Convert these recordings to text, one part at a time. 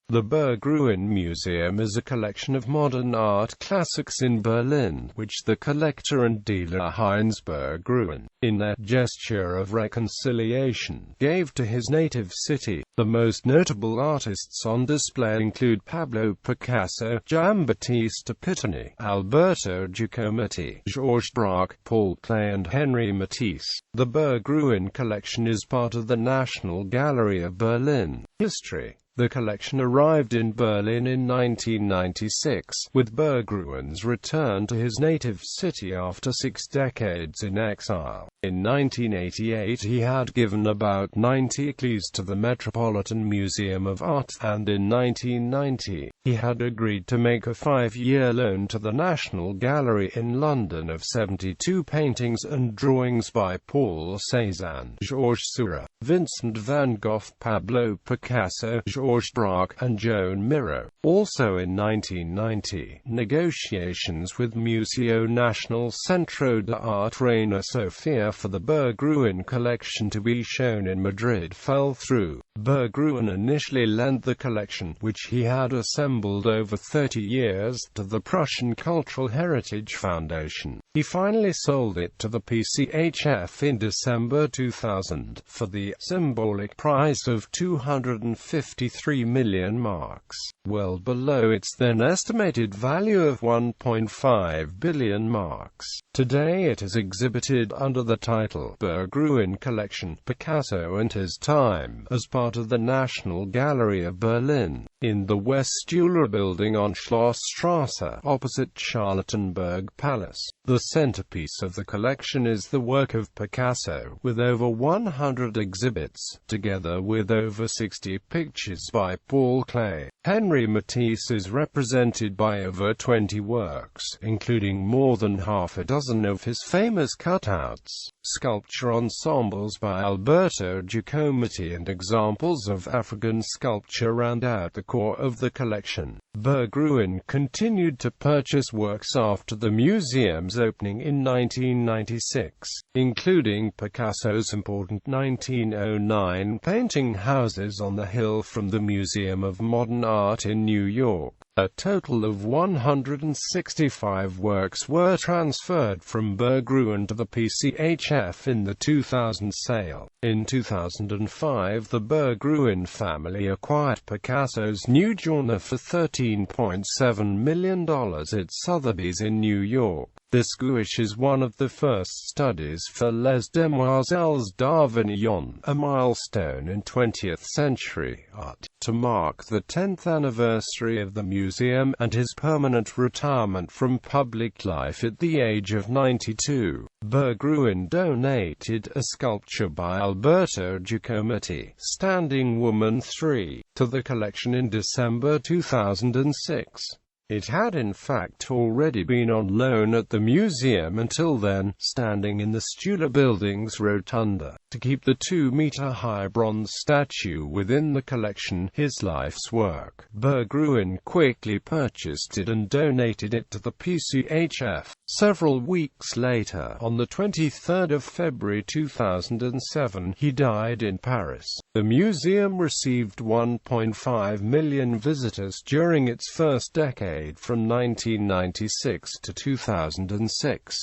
The Berggruen Museum is a collection of modern art classics in Berlin, which the collector and dealer Heinz Berggruen, in their gesture of reconciliation, gave to his native city. The most notable artists on display include Pablo Picasso, Giambattista Pittoni, Alberto Giacometti, Georges Braque, Paul Klee and Henri Matisse. The Berggruen collection is part of the National Gallery of Berlin. History. The collection arrived in Berlin in 1996, with Berggruen's return to his native city after 6 decades in exile. In 1988 he had given about 90 Klees to the Metropolitan Museum of Art, and in 1990, he had agreed to make a 5-year loan to the National Gallery in London of 72 paintings and drawings by Paul Cézanne, Georges Seurat, Vincent van Gogh, Pablo Picasso, Georges Braque, and Joan Miró. Also in 1990, negotiations with Museo Nacional Centro de Arte Reina Sofía for the Berggruen collection to be shown in Madrid fell through. Berggruen initially lent the collection, which he had assembled over 30 years, to the Prussian Cultural Heritage Foundation. He finally sold it to the PCHF in December 2000, for the symbolic price of 253 million marks, well below its then estimated value of 1.5 billion marks. Today it is exhibited under the title Berggruen Collection, Picasso and His Time, as part of the National Gallery of Berlin, in the Westühler building on Schlossstrasse, opposite Charlottenburg Palace. The centerpiece of the collection is the work of Picasso, with over 100 exhibits, together with over 60 pictures by Paul Klee. Henri Matisse is represented by over 20 works, including more than half a dozen of his famous cutouts, sculpture ensembles by Alberto Giacometti and examples of African sculpture round out the core of the collection. Berggruen continued to purchase works after the museum's opening in 1996, including Picasso's important 1909 painting Houses on the Hill from the Museum of Modern Art in New York. A total of 165 works were transferred from Berggruen to the PCHF in the 2000 sale. In 2005, the Berggruen family acquired Picasso's New Journal for $13.7 million at Sotheby's in New York. This gouache is one of the first studies for Les Demoiselles d'Avignon, a milestone in 20th century art. To mark the 10th anniversary of the museum and his permanent retirement from public life at the age of 92, Berggruen donated a sculpture by Alberto Giacometti, Standing Woman 3, to the collection in December 2006. It had in fact already been on loan at the museum until then, standing in the Stühler building's rotunda. To keep the 2-meter-high bronze statue within the collection, his life's work, Berggruen quickly purchased it and donated it to the PCHF. Several weeks later, on the 23rd of February 2007, he died in Paris. The museum received 1.5 million visitors during its first decade from 1996 to 2006.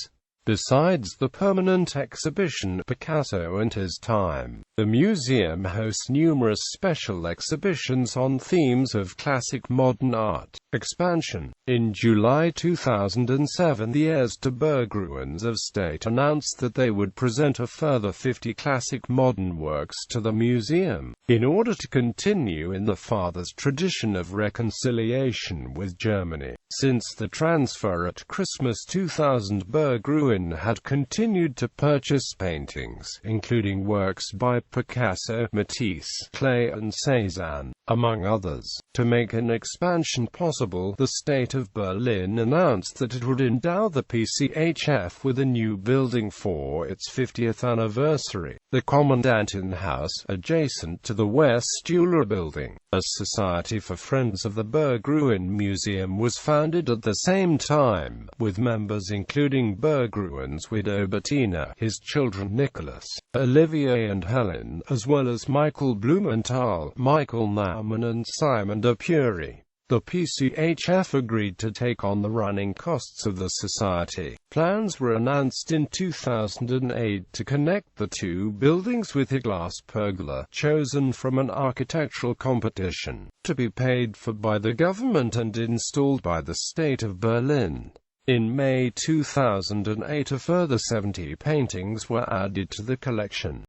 Besides the permanent exhibition Picasso and His Time, the museum hosts numerous special exhibitions on themes of classic modern art. Expansion. In July 2007, the heirs to Berggruen's estate announced that they would present a further 50 classic modern works to the museum, in order to continue in the father's tradition of reconciliation with Germany. Since the transfer at Christmas 2000, Berggruen had continued to purchase paintings, including works by Picasso, Matisse, Klee and Cézanne, among others. To make an expansion possible, the state of Berlin announced that it would endow the PCHF with a new building for its 50th anniversary, the Kommandantenhaus, adjacent to the Westühler building. A Society for Friends of the Berggruen Museum was founded founded at the same time, with members including Berggrun's widow Bettina, his children Nicholas, Olivier and Helen, as well as Michael Blumenthal, Michael Naumann and Simon de Pury. The PCHF agreed to take on the running costs of the society. Plans were announced in 2008 to connect the two buildings with a glass pergola, chosen from an architectural competition, to be paid for by the government and installed by the state of Berlin. In May 2008 a further 70 paintings were added to the collection.